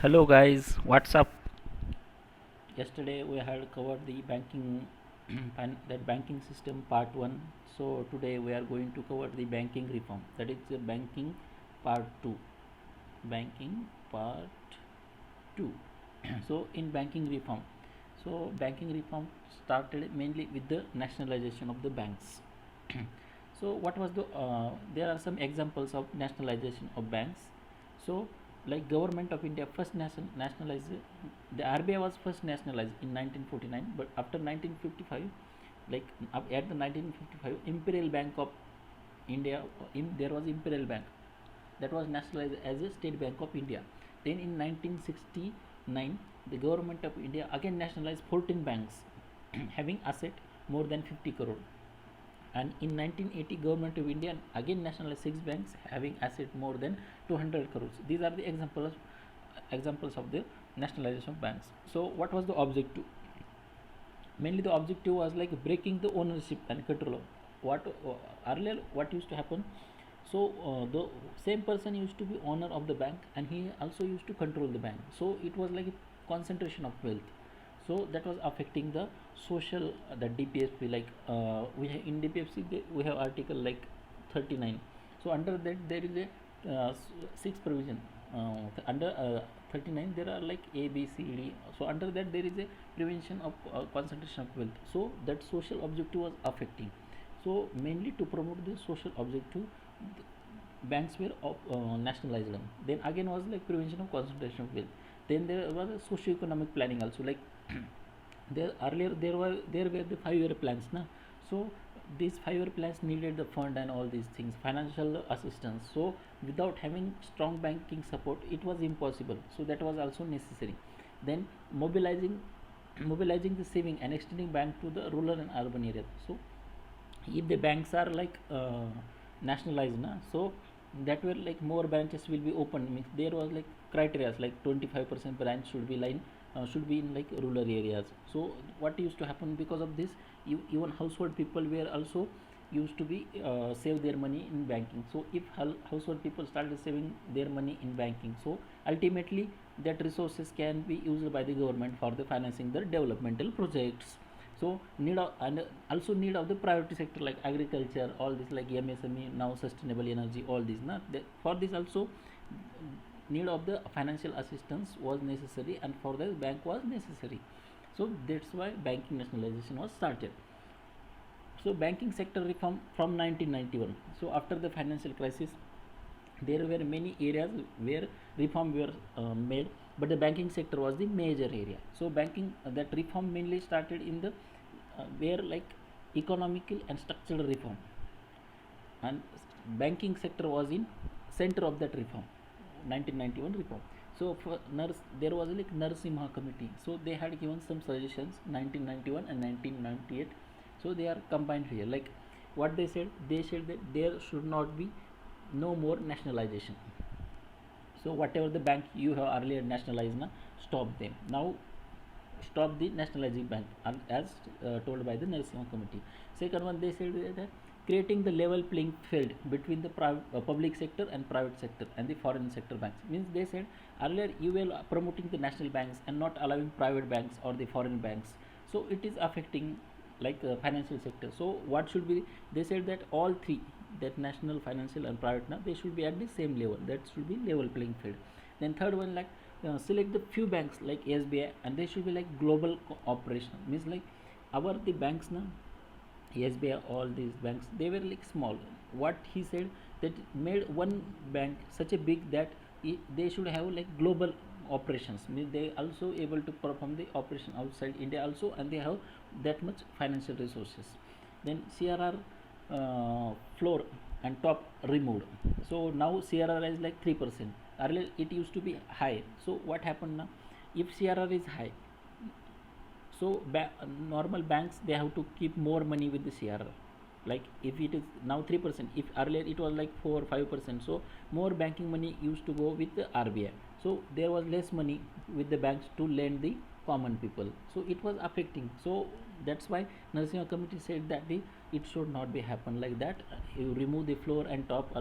Hello guys, what's up? Yesterday we had covered the banking that banking system part 1. So today we are going to cover the banking reform, that is the banking part 2. Banking part 2. So in banking reform, banking reform started mainly with the nationalization of the banks. So what was the there are some examples of nationalization of banks. So like government of India first nationalized, the RBI was first nationalized in 1949, but after 1955, like at the 1955 Imperial Bank of India, there was Imperial Bank that was nationalized as a State Bank of India. Then in 1969, the government of India again nationalized 14 banks having asset more than 50 crore. And in 1980, government of India again nationalized 6 banks having asset more than 200 crores. These are the examples of the nationalization of banks. So what was the objective? Mainly the objective was like breaking the ownership and control. What earlier what used to happen, so the same person used to be owner of the bank and he also used to control the bank, so it was like a concentration of wealth. So that was affecting the social, the DPSP, like we have in DPFC we have article like 39. So under that there is a six provision, under 39 there are like A B C D. So under that there is a prevention of concentration of wealth, so that social objective was affecting. So mainly to promote the social objective, banks were nationalized. Then again was like prevention of concentration of wealth. Then there was a socio-economic planning also, like there earlier there were the 5 year plans na. So these 5 year plans needed the fund and all these things, financial assistance. So without having strong banking support it was impossible, so that was also necessary. Then mobilizing the saving and extending bank to the rural and urban areas. So if the banks are like nationalized na, so that were like more branches will be open, means there was like criteria like 25% branch should be in like rural areas. So what used to happen because of this, even household people were also used to be save their money in banking. So if household people started saving their money in banking, so ultimately that resources can be used by the government for the financing the developmental projects. So need of, and also need of the private sector like agriculture, all this like MSME, now sustainable energy, all this na, for this also need of the financial assistance was necessary and for the bank was necessary. So that's why banking nationalization was started. So banking sector reform from 1991. So after the financial crisis there were many areas where reform were made, but the banking sector was the major area. So banking, that reform mainly started in the where like economical and structural reform, and banking sector was in center of that reform, 1991 reform. So for there was like Narasimha committee, so they had given some suggestions 1991 and 1998. So they are combined here, like what they said that there should not be no more nationalization. So whatever the bank you have earlier nationalized na, stop them now, stop the nationalizing bank, as told by the Narasimha committee. Second one, they said that creating the level playing field between the public sector and private sector and the foreign sector banks. Means they said earlier you were promoting the national banks and not allowing private banks or the foreign banks, so it is affecting like financial sector. So what should be, they said that all three, that national, financial and private, now they should be at the same level, that should be level playing field. Then third one, like select the few banks like SBI and they should be like global operation. Means like our the banks now, SBI, all these banks, they were like small. What he said, that made one bank such a big that they should have like global operations. Means they also able to perform the operation outside India also, and they have that much financial resources. Then CRR floor and top removed. So now CRR is like 3%. Earlier it used to be high. So what happened now? If CRR is high, so normal banks they have to keep more money with the CRR. Like if it is now 3%, if earlier it was like 4 5%, so more banking money used to go with the RBI. So there was less money with the banks to lend the common people. So it was affecting. So that's why Narasimha committee said that it should not be happen like that. You remove the floor and top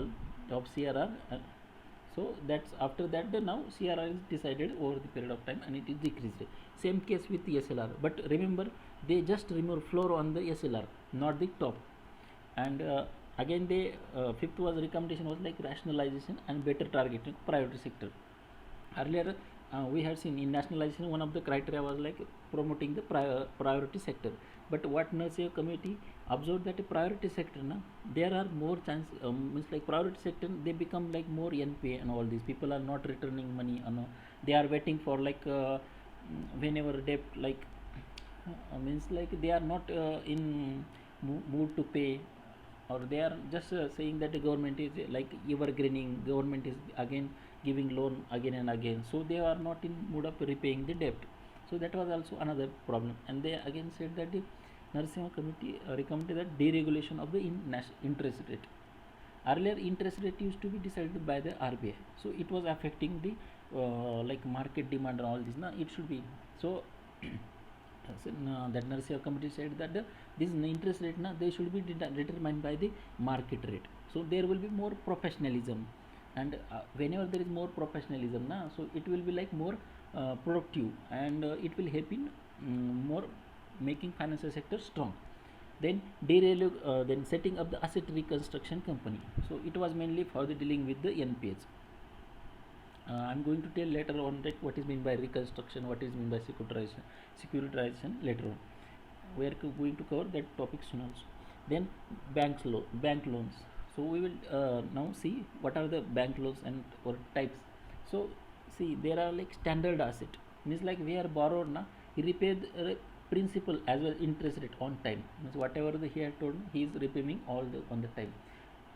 CRR. So that's after that the now CRR is decided over the period of time and it is decreased. Same case with SLR, but remember they just remove floor on the SLR, not the top. And again they fifth was recommendation was like rationalization and better targeting priority sector. Earlier we had seen in nationalization one of the criteria was like promoting the priority sector, but what Narseo committee observed that a priority sector na, there are more chance means like priority sector they become like more NPA and all these people are not returning money, they are waiting for like whenever debt like means like they are not in mood to pay, or they are just saying that the government is like evergreening, government is again giving loan again and again, so they are not in mood of repaying the debt. So that was also another problem, and they again said that the Narasimha committee recommended that deregulation of the interest rate. Earlier interest rate used to be decided by the RBI, so it was affecting the like market demand and all this now it should be so. So, that Narasimha committee said that this interest rate na, they should be determined by the market rate, so there will be more professionalism, and whenever there is more professionalism na, so it will be like more productive, and it will help in more making financial sector strong. Then then setting up the asset reconstruction company, so it was mainly for the dealing with the NPAs. I'm going to tell later on that what is meant by reconstruction, what is meant by securitization later on. We are going to cover that topic soon also. Then bank loans. So we will now see what are the bank loans and or types. So see there are like standard asset, means like we are borrowed na, he repay the principal as well interest rate on time, means whatever he had told he is repaying all the on the time.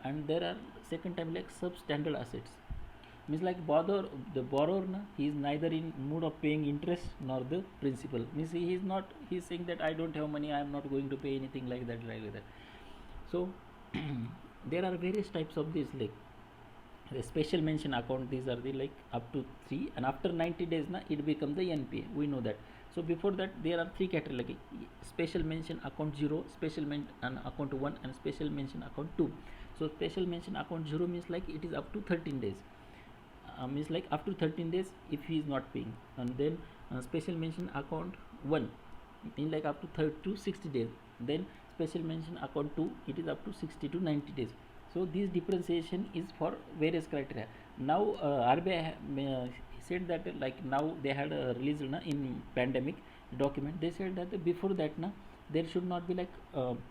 And there are second time like substandard assets, means like the borrower na, he is neither in mood of paying interest nor the principal, means he is not, he is saying that I don't have money, I am not going to pay anything like that. So there are various types of this, like the special mention account, these are the like up to 3, and after 90 days na it becomes the NPA, we know that. So before that there are 3 categories like special mention account 0, special mention account 1, and special mention account 2. So special mention account 0 means like it is up to 13 days, means like up to 13 days if he is not paying, and then special mention account 1 in like up to 30 to 60 days, then special mention account 2 it is up to 60 to 90 days. So this differentiation is for various criteria. Now RBI said that like now they had released in pandemic document, they said that before that na, there should not be like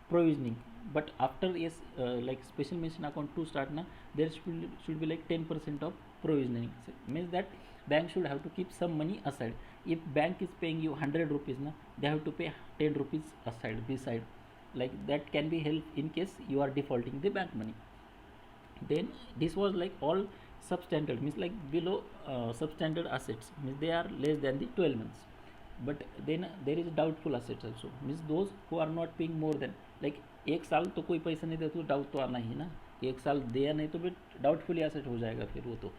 provisioning, but after yes like special mention account 2 start na, there should be like 10% of provisioning. So, means that bank should have to keep some money aside. If bank is paying you 100 rupees na, they have to pay 10 rupees aside beside, like that can be help in case you are defaulting the bank money. Then this was like all substandard, means like below substandard assets, means they are less than the 12 months. But then there is doubtful assets also, means those who are not paying more than like एक साल तो कोई पैसा नहीं देता तो doubt तो आना ही ना, एक साल दिया नहीं तो फिर डाउटफुल एसेट हो जाएगा फिर वो तो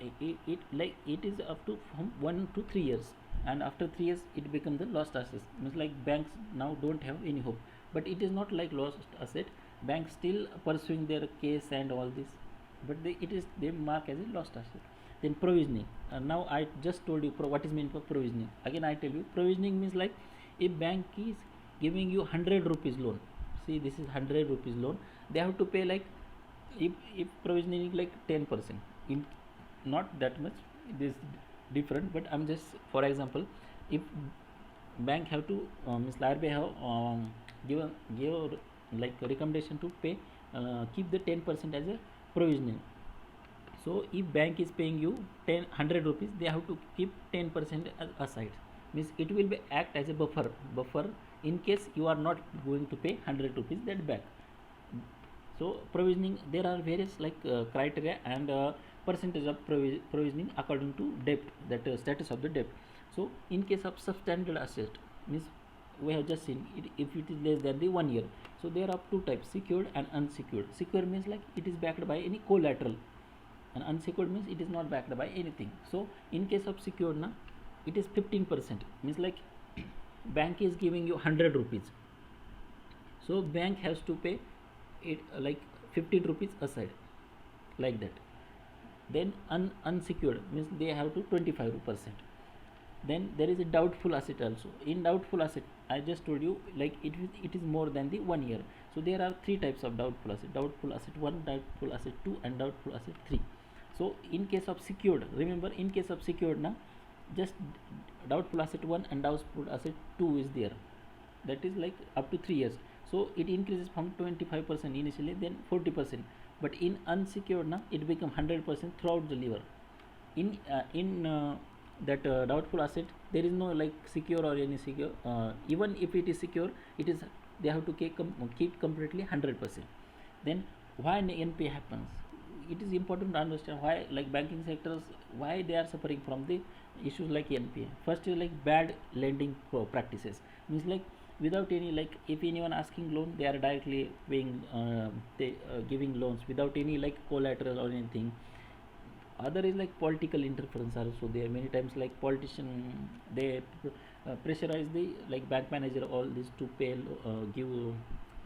it is up to from 1 to 3 years, and after 3 years it becomes the lost asset, means like banks now don't have any hope. But it is not like lost asset, banks still pursuing their case and all this, but they mark as a lost asset. Then provisioning, now I just told you what is meant for provisioning. Again I tell you, provisioning means like if bank is giving you 100 rupees loan, see this is 100 rupees loan, they have to pay like if provisioning is like 10% in, not that much, it is different, but I'm just for example, if bank have to means RBI have give like recommendation to pay keep the 10% as a provisioning. So if bank is paying you 100 rupees, they have to keep 10% aside, means it will be act as a buffer in case you are not going to pay 100 rupees that back. So provisioning, there are various like criteria and percentage of provisioning according to debt, that status of the debt. So in case of substandard asset, means we have just seen it, if it is less than the 1 year, so there are 2 types, secured and unsecured. Secured means like it is backed by any collateral, and unsecured means it is not backed by anything. So in case of secured na, it is 15%, means like bank is giving you 100 rupees, so bank has to pay it like 15 rupees aside, like that. Then unsecured means they have to 25%. Then there is a doubtful asset also. In doubtful asset, I just told you, like it is more than the 1 year. So there are three types of doubtful asset: doubtful asset 1, doubtful asset 2, and doubtful asset 3. So in case of secured, remember, in case of secured now, just doubtful asset 1 and doubtful asset 2 is there, that is like up to 3 years. So it increases from 25% initially, then 40%. But in unsecured now, it become 100% throughout the year. In that doubtful asset, there is no like secure or any secure. Even if it is secure, it is, they have to keep completely 100%. Then why an NPA happens? It is important to understand why, like banking sectors, why they are suffering from the issues like NPA. First is like bad lending practices. Means like without any, like if anyone asking loan, they are directly paying, they giving loans without any like collateral or anything. Other is like political interference also there. Many times like politician, they pressurize the like bank manager all this to pay, give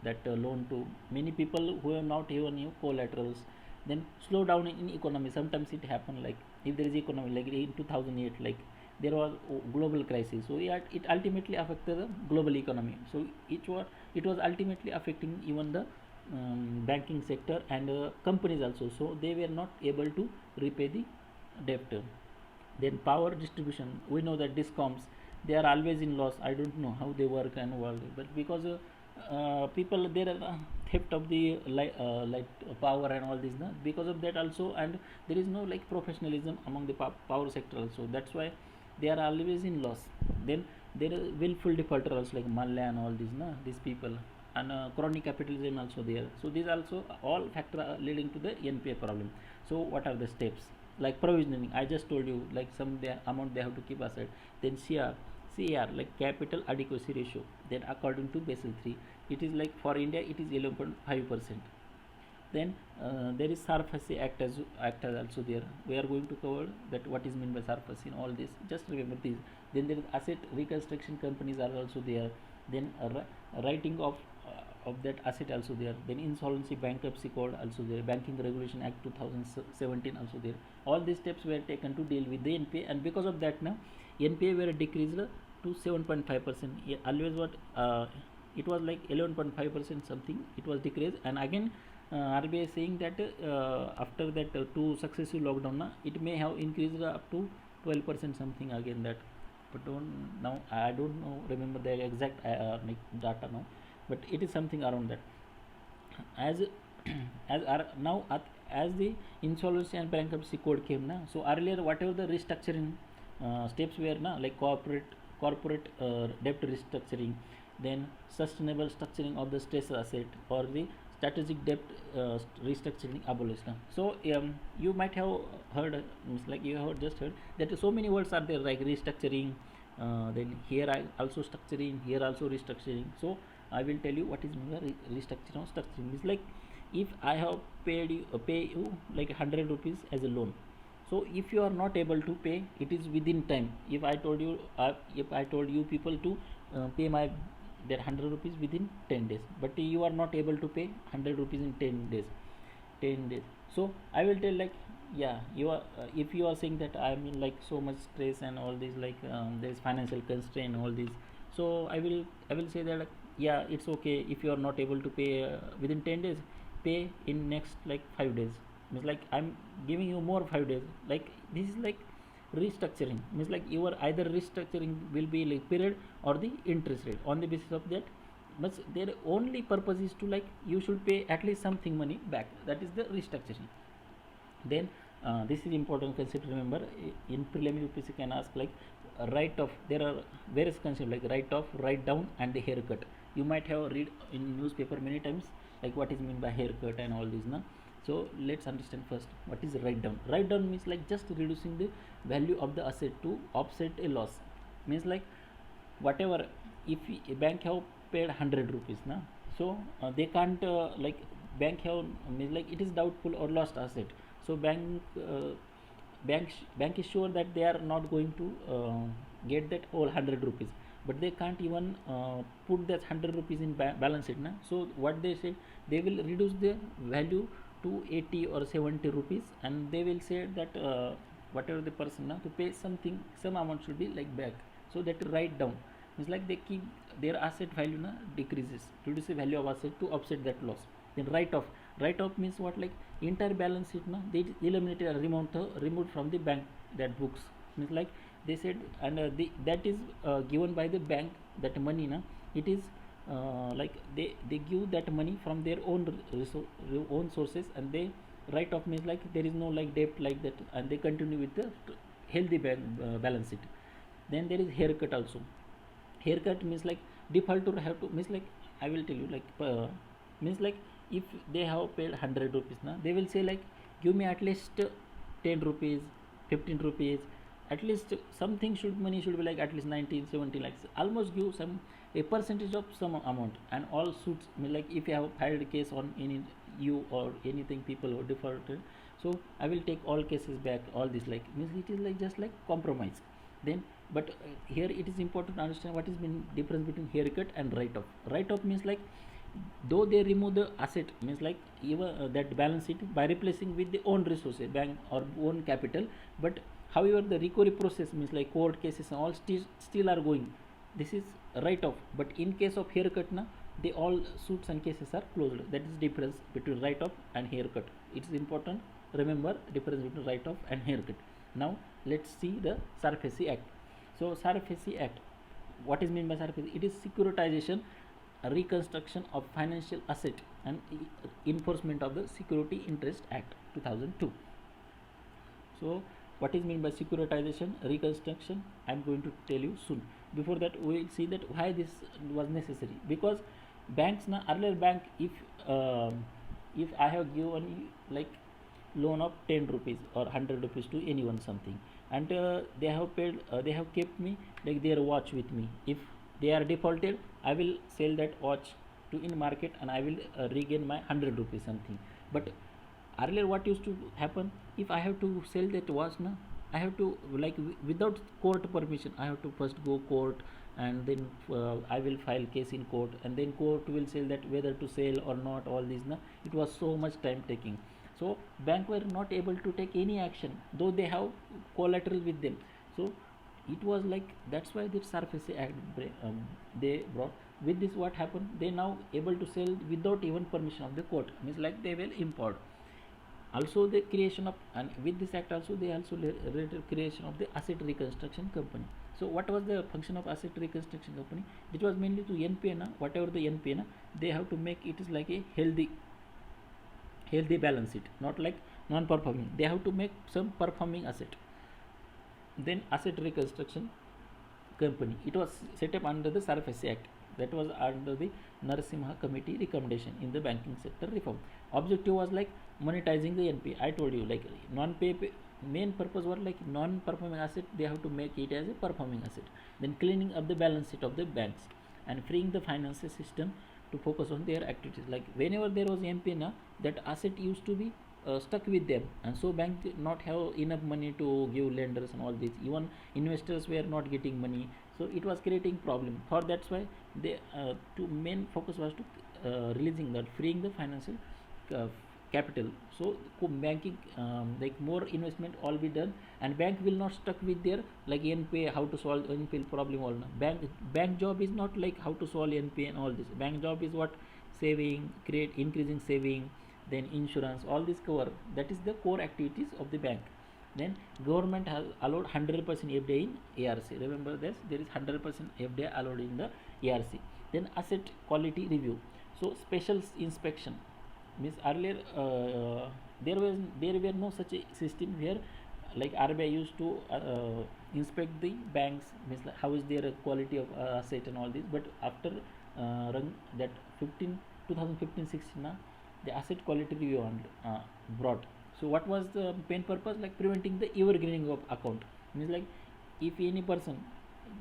that loan to many people who have not even new collaterals. Then slow down in economy. Sometimes it happen like if there is economy, like in 2008, like there was global crisis, so yeah, it ultimately affected the global economy. So it was ultimately affecting even the banking sector and companies also, so they were not able to repay the debt. Then power distribution, we know that discoms, they are always in loss. I don't know how they work and all, but because people, there are theft of the light power and all this, na? Because of that also, and there is no like professionalism among the power sector also, that's why they are always in loss. Then there is willful defaulter also, like Malla and all these, na, these people. And chronic capitalism also there. So these also all factor are leading to the NPA problem. So what are the steps? Like provisioning, I just told you, like some amount they have to keep aside. Then CAR, like capital adequacy ratio, then according to Basel 3, it is like for India it is 11.5%. Then there is SARFAESI act as also there. We are going to cover that what is meant by SARFAESI in all this. Just remember these. Then there is asset reconstruction companies are also there. Then writing of that asset also there. Then insolvency bankruptcy code also there. Banking Regulation Act 2017 also there. All these steps were taken to deal with the NPA, and because of that now NPA were decreased to 7.5%. Always what it was like 11.5% something, it was decreased. And again RBI is saying that after that 2 successive lockdown, it may have increased up to 12% something again, that, but now I don't know, remember the exact data now, but it is something around that. As as are now as the insolvency and bankruptcy code came now, so earlier whatever the restructuring steps were now, like corporate debt restructuring, then sustainable structuring of the stress asset, or the strategic debt restructuring abolished. So you might have heard, like you have just heard that so many words are there, like restructuring, then here I also structuring, here also restructuring. So I will tell you what is restructuring or structuring. It's like if I have pay you like 100 rupees as a loan. So if you are not able to pay, it is within time. If I told you people to pay my their 100 rupees within 10 days, but you are not able to pay 100 rupees in 10 days. So I will tell like, yeah, you are if you are saying that I'm in like so much stress and all this, like there is financial constraint all this, so I will say that like, yeah, it's okay if you are not able to pay within 10 days, pay in next like 5 days. Means like I'm giving you more 5 days. Like this is like restructuring. Means like your either restructuring will be like period or the interest rate. On the basis of that, but their only purpose is to like you should pay at least something money back. That is the restructuring. Then this is important concept. Remember, in preliminary UPSC can ask like write off. There are various concepts like write off, write down, and the haircut. You might have read in newspaper many times like what is meant by haircut and all this, na. So let's understand first what is write down. Write down means like just reducing the value of the asset to offset a loss. Means like whatever, if a bank have paid 100 rupees now, so they can't like bank have, means like it is doubtful or lost asset. So bank is sure that they are not going to get that whole 100 rupees, but they can't even put that 100 rupees in balance sheet now. So what they say, they will reduce the value to 80 or 70 rupees, and they will say that whatever the person now to pay something, some amount should be like back. So that write down means like they keep their asset value na decreases, reduce the value of asset to offset that loss. Then write off means what, like entire balance sheet na they eliminated or removed from the bank that books, means like they said, and that is given by the bank, that money na it is like they give that money from their own own sources, and they write off means like there is no like debt like that, and they continue with the healthy balance sheet. Then there is haircut also. Haircut means like defaulter have to, means like I will tell you like means like if they have paid 100 rupees na, they will say like give me at least 10 rupees, 15 rupees, at least something should, money should be like at least 19 70 lakhs, almost give some a percentage of some amount. And all suits, I mean like if you have filed a case on any you or anything people who defaulted, so I will take all cases back, all this like means it is like just like compromise. Then but here it is important to understand what is mean difference between haircut and write off. Write off means like though they remove the asset, means like even that balance sheet by replacing with the own resources, bank or own capital, but however the recovery process means like court cases and all still are going, this is write off. But in case of haircut na, they all suits and cases are closed. That is difference between write off and haircut. It is important, remember difference between write off and haircut. Now let's see the SARFAESI Act. So SARFAESI Act, what is meant by SARFAESI? It is securitization, reconstruction of financial asset, and enforcement of the Security Interest Act 2002. So what is meant by securitization, reconstruction, I am going to tell you soon. Before that we will see that why this was necessary. Because banks na, earlier bank, if I have given like loan of 10 rupees or 100 rupees to anyone something, and they have paid, they have kept me like their watch with me. If they are defaulted, I will sell that watch to in market, and I will regain my 100 rupees something. But earlier what used to happen, if I have to sell that watch na, I have to like without court permission, I have to first go court, and then I will file case in court, and then court will say that whether to sell or not, all this na, it was so much time taking. So bank were not able to take any action though they have collateral with them. So it was like, that's why the SARFAESI Act they brought. With this what happened, they now able to sell without even permission of the court, means like they will import. Also the creation of, and with this act also they also related creation of the asset reconstruction company. So what was the function of asset reconstruction company? It was mainly to NPA na, whatever the NPA na, they have to make it is like a healthy balance sheet, not like non-performing. They have to make some performing asset. Then asset reconstruction company, it was set up under the SARFAESI Act, that was under the Narasimha Committee recommendation in the banking sector reform. Objective was like monetizing the NPA. I told you like non-pay, main purpose was like non-performing asset, they have to make it as a performing asset. Then cleaning up the balance sheet of the banks and freeing the financial system to focus on their activities. Like whenever there was NPA na, that asset used to be stuck with them, and so bank did not have enough money to give lenders and all this. Even investors were not getting money, so it was creating problem. For that's why they to main focus was to releasing that, freeing the financial capital. So banking like more investment all be done, and bank will not stuck with their like NPA, how to solve NPA problem all. Bank job is not like how to solve NPA and all this. Bank job is what, saving, create increasing saving, then insurance, all this cover. That is the core activities of the bank. Then government has allowed 100% FDI in ARC. Remember this, there is 100% FDI allowed in the ARC. Then asset quality review. So special inspection means earlier there were no such a system where like RBI used to inspect the banks, means like how is their quality of asset and all this. But after that 2015-16 na, the asset quality review brought. So what was the main purpose? Like preventing the evergreening of account, means like if any person,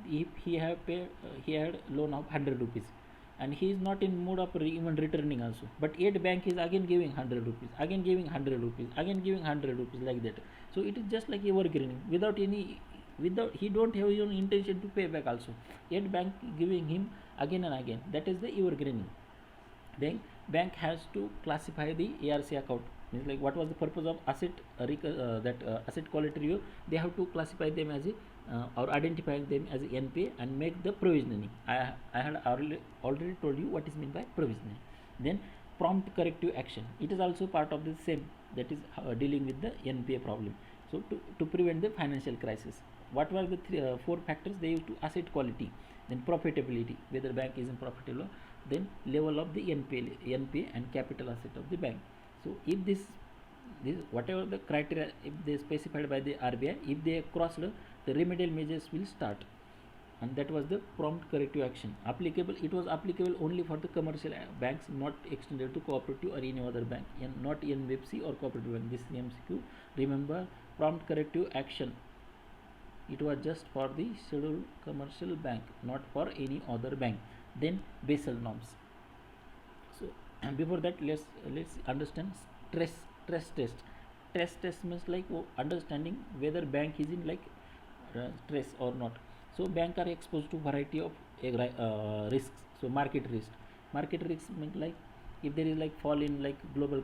if he have paid he had loan of 100 rupees, and he is not in mood of even returning also, but yet bank is again giving 100 rupees, again giving 100 rupees, again giving 100 rupees, like that. So it is just like evergreening without any, without he don't have even intention to pay back also, yet bank giving him again and again. That is the evergreening. Then bank has to classify the ARC account, Means like what was the purpose of asset quality review? They have to classify them as a or identify them as a NPA and make the provisioning. I had already told you what is meant by provisioning. Then prompt corrective action, it is also part of the same, that is dealing with the NPA problem. So to prevent the financial crisis, what were the four factors they used to? Asset quality, then profitability, whether bank is profitable, then level of the NPA and capital asset of the bank. So if this whatever the criteria, if they specified by the RBI, if they crossed, the remedial measures will start. And that was the prompt corrective action. Applicable, it was applicable only for the commercial banks, not extended to cooperative or any other bank, and not NBFC or cooperative bank. This MCQ, remember, prompt corrective action, it was just for the scheduled commercial bank, not for any other bank. Then Basel norms. So and before that, let's understand stress test. Stress test means like understanding whether bank is in like stress or not. So bank are exposed to variety of risks. So market risks means like if there is like fall in like global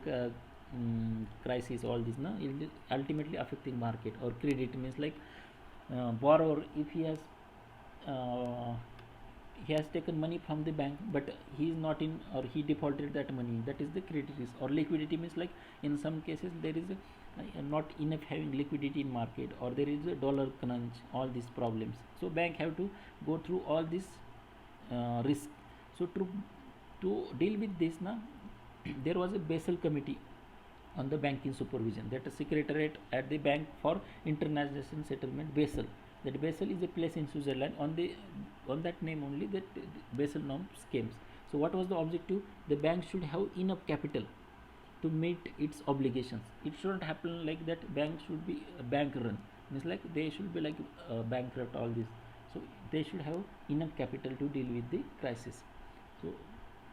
crisis, all this now it will ultimately affecting market. Or credit means like borrower, if uh, he has taken money from the bank but he is not in, or he defaulted that money, that is the credit risk. Or liquidity means like in some cases there is not enough having liquidity in market, or there is a dollar crunch, all these problems. So bank have to go through all this risk. So to deal with this now, there was a Basel committee on the banking supervision, that is secretariat at the bank for international settlement, Basel. That Basel is a place in Switzerland. On that name only that Basel norms came. So what was the objective? The bank should have enough capital to meet its obligations. It shouldn't happen like that bank should be bank run, means like they should be like bankrupt, all this. So they should have enough capital to deal with the crisis. So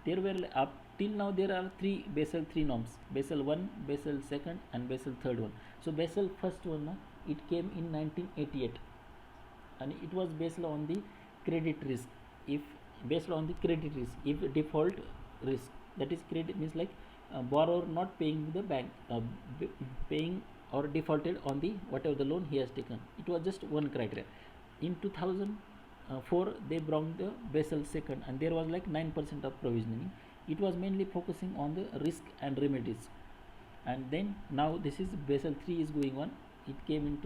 there were up till now there are three Basel 3 norms: Basel 1, Basel 2nd, and Basel 3rd one. So Basel first one it came in 1988, and it was based on the credit risk. If based on the credit risk, if default risk, that is credit means like borrower not paying the bank, paying or defaulted on the whatever the loan he has taken. It was just one criteria. In 2004 they brought the Basel second, and there was like 9% of provisioning. It was mainly focusing on the risk and remedies. And then now this is Basel 3 is going on. It came in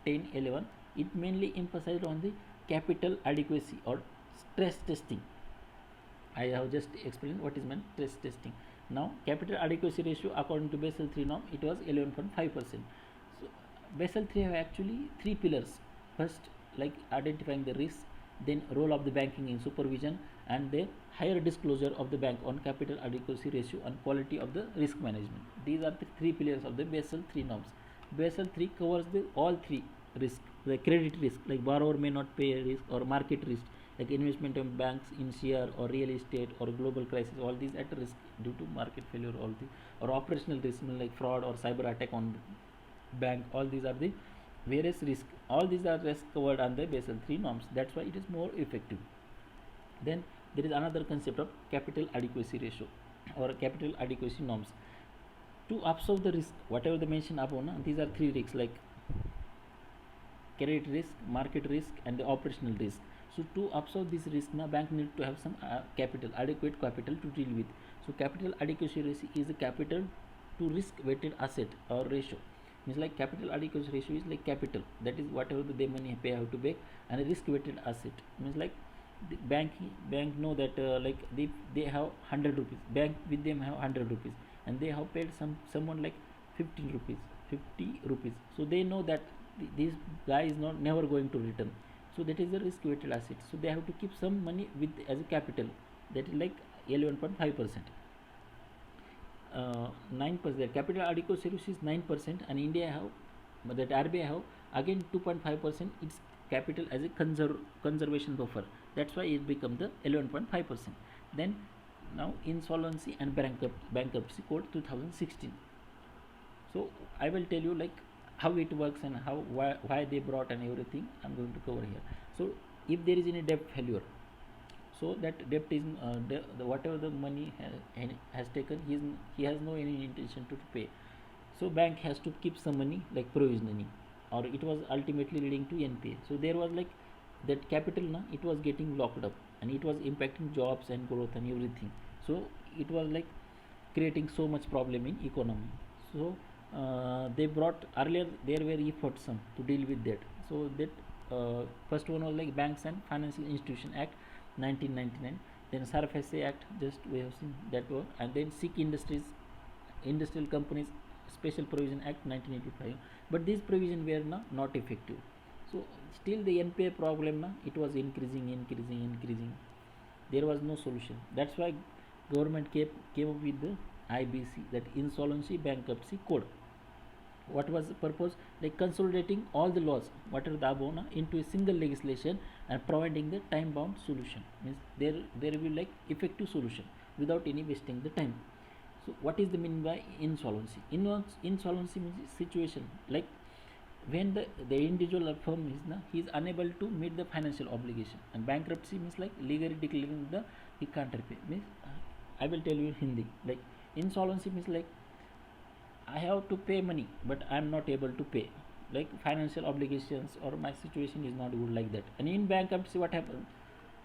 2010-11. It mainly emphasized on the capital adequacy or stress testing. I have just explained what is meant stress testing. Now capital adequacy ratio according to Basel 3 norm, it was 11.5%. So Basel 3 have actually three pillars. First, like identifying the risk, then role of the banking in supervision, and the higher disclosure of the bank on capital adequacy ratio and quality of the risk management. These are the three pillars of the Basel 3 norms. Basel 3 covers the all three risk: the credit risk, like borrower may not pay risk, or market risk, like investment of banks in share or real estate or global crisis, all these at risk due to market failure, all these. Or operational risk like fraud or cyber attack on bank, all these are the various risk. All these are risk covered under Basel 3 norms. That's why it is more effective. Then there is another concept of capital adequacy ratio or capital adequacy norms. To absorb the risk, whatever they mentioned above, these are three risks like credit risk, market risk, and the operational risk. So to absorb this risk, now bank need to have some capital, adequate capital to deal with. So capital adequacy ratio is a capital to risk weighted asset or ratio. Means like capital adequacy ratio is like capital, that is whatever the money pay have to pay, and a risk weighted asset means like the bank know that like they have 100 rupees, bank with them have 100 rupees, and they have paid someone like 15 rupees, 50 rupees. So they know that this guy is not never going to return. So that is the risk weighted asset. So they have to keep some money with as a capital, that is like 11.5%. 9%. Capital adequacy ratio is 9%, and India have that RBI have again 2.5%. Its capital as a conservation buffer. That's why it become the 11.5%. Then now insolvency and bankruptcy code 2016. So I will tell you like how it works and why they brought and everything. I'm going to cover here. So if there is any debt failure, so that debt is whatever the money has taken, he has no any intention to pay. So bank has to keep some money like provisioning, or it was ultimately leading to NPA. So there was like that capital na, it was getting locked up, and it was impacting jobs and growth and everything. So it was like creating so much problem in economy. So they brought earlier, there were efforts some to deal with that. So that first one was like Banks and Financial Institution Act 1999, then SARFAESI Act, just we have seen that one, and then SIC Industries, Industrial Companies Special Provision Act 1985. But these provisions were not effective. So still the NPA problem it was increasing. There was no solution. That's why government came up with the IBC, that Insolvency Bankruptcy Code. What was the purpose? Like consolidating all the laws what are the above into a single legislation and providing the time bound solution. Means there will be like effective solution without any wasting the time. So what is the meaning by insolvency? Insolvency means situation like when the individual or firm he is unable to meet the financial obligation, and bankruptcy means like legally declaring the he can't repay. Means I will tell you in Hindi, like insolvency means like I have to pay money but I am not able to pay, like financial obligations, or my situation is not good, like that. And in bankruptcy what happens,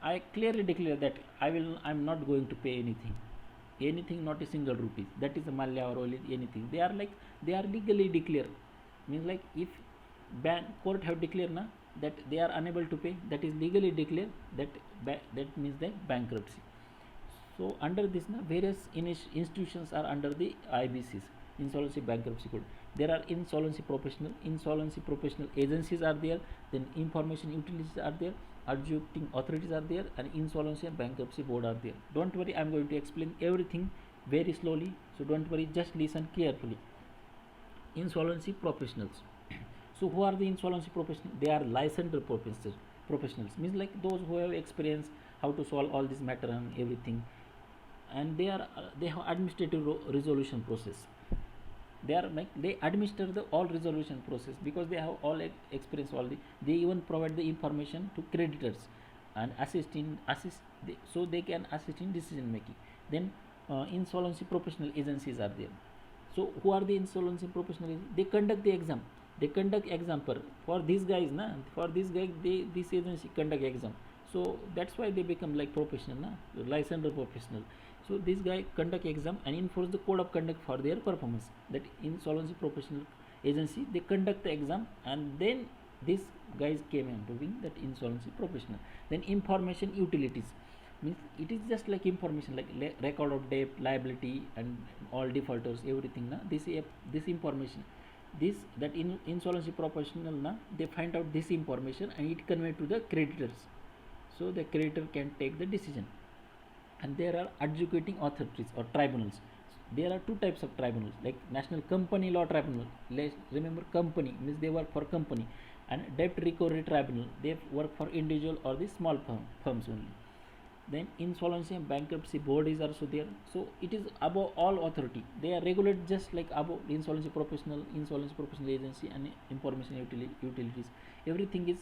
I clearly declare that I'm not going to pay anything, not a single rupee. That is a malya or anything. They are legally declared. Means like if court have declared that they are unable to pay, that is legally declared, that means that bankruptcy. So under this various institutions are under the IBCs, Insolvency Bankruptcy Code. There are insolvency professional agencies are there, then information utilities are there, adjudicating authorities are there, and insolvency and bankruptcy board are there. Don't worry, I am going to explain everything very slowly, so don't worry, just listen carefully. Insolvency professionals. So who are the insolvency professionals? They are licensed professionals. Means like those who have experience how to solve all this matter and everything, and they have administrative resolution process. They administer the all resolution process because they have all experience. They even provide the information to creditors and so they can assist in decision making. Then insolvency professional agencies are there. So who are the insolvency professionals? They conduct the exam. For these guys this agency conduct exam. So that's why they become like professional licensed professional. So this guy conduct exam and enforce the code of conduct for their performance. That insolvency professional agency, they conduct the exam, and then these guys came into being, that insolvency professional. Then information utilities means it is just like information like record of debt, liability, and all defaulters, everything this information, insolvency professional they find out this information and it convey to the creditors, so the creditor can take the decision. And there are adjudicating authorities or tribunals. There are two types of tribunals, like National Company Law Tribunal. Let's remember, company means they work for company, and Debt Recovery Tribunal, they work for individual or the small firms only. Then Insolvency and Bankruptcy Board is also there. So it is above all authority. They are regulated just like above insolvency professional agency, and information utilities. Everything is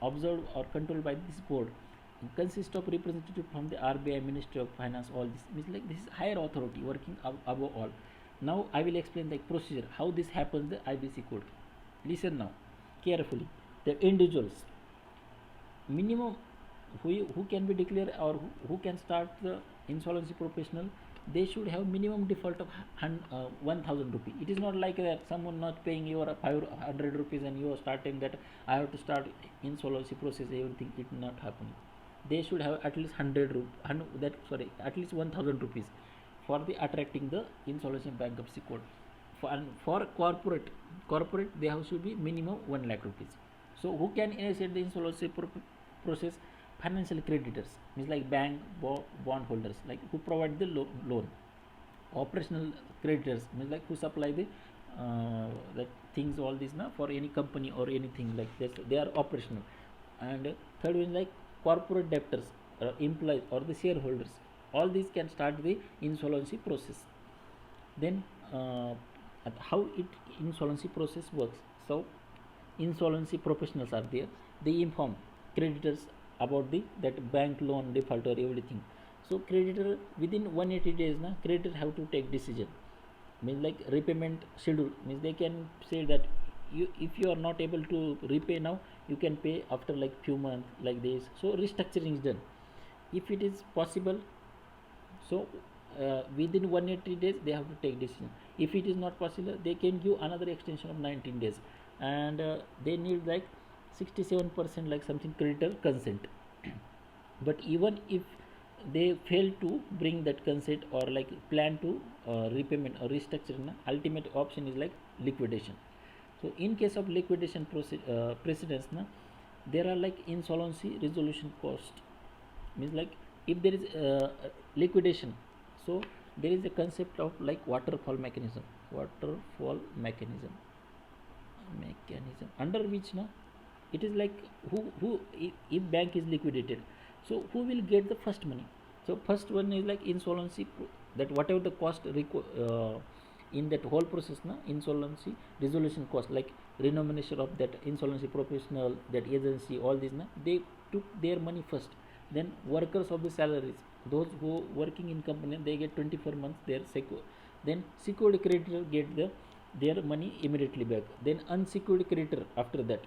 observed or controlled by this board. It consists of representative from the RBI, Ministry of Finance. All this means like this is higher authority working above all. Now I will explain the procedure how this happens, the IBC code. Listen now carefully. The individuals minimum who can be declared or who can start the insolvency professional, they should have minimum default of 1000 rupee. It is not like that someone not paying your 500 rupees and you are starting that I have to start insolvency process, everything. It not happening. They should have at least at least 1000 rupees for the attracting the insolvency bankruptcy code. For corporate they have should be minimum 1 lakh rupees. So who can initiate the insolvency process? Financial creditors means like bank, bond holders, like who provide the loan. Operational creditors means like who supply the things, all this for any company or anything like that, they are operational. And third one like corporate debtors, employees or the shareholders, all these can start the insolvency process. Then how insolvency process works. So insolvency professionals are there, they inform creditors about that bank loan default or everything. So creditor within 180 days creditor have to take decision. means like repayment schedule, means they can say that you, if you are not able to repay now, you can pay after like few months, like this. So restructuring is done if it is possible. So within 180 days they have to take decision. If it is not possible, they can give another extension of 19 days, and they need like 67% like something creditor consent. But even if they fail to bring that consent or like plan to repayment or restructuring, ultimate option is like liquidation. So in case of liquidation precedents na, there are like insolvency resolution cost, means like if there is liquidation, so there is a concept of like waterfall mechanism under which na, it is like who if bank is liquidated, so who will get the first money. So first one is like insolvency that whatever the cost in that whole process na, insolvency resolution cost, like renomination of that insolvency professional, that agency, all this na, they took their money first. Then workers of the salaries, those who working in company, they get 24 months their secure. Then secured creditor get their money immediately back. Then unsecured creditor after that,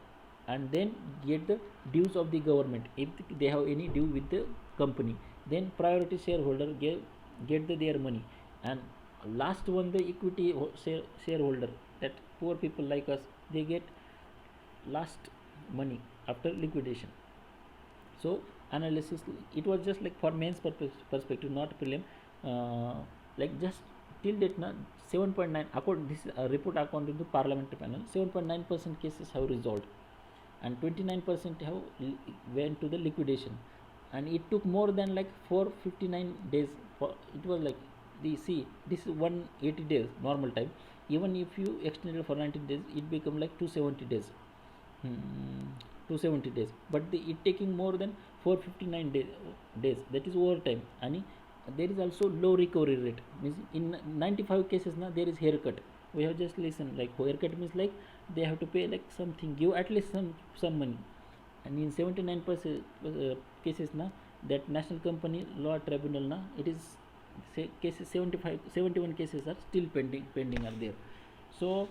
and then get the dues of the government if they have any due with the company. Then priority shareholder get their money. And last one, the equity shareholder, that poor people like us, they get last money after liquidation. So analysis, it was just like for mains perspective, not prelim. Like just till date na, 7.9 according this report according to parliamentary panel, 7.9% cases have resolved, and 29% have went to the liquidation. And it took more than like 459 days for it was like the see, this is 180 days normal time. Even if you extend it for 90 days, it become like 270 days. 270 days, but it taking more than 459 days, that is overtime. And there is also low recovery rate, means in 95 cases now there is haircut. We have just listened, like haircut means like they have to pay like something, give at least some money. And in 79% cases now, that national company law tribunal now, it is say cases 71 cases are still pending are there. So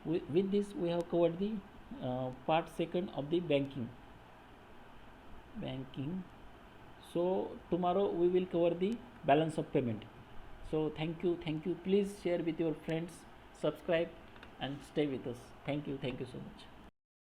with this we have covered the part second of the banking. So tomorrow we will cover the balance of payment. So thank you, please share with your friends, subscribe and stay with us. Thank you so much.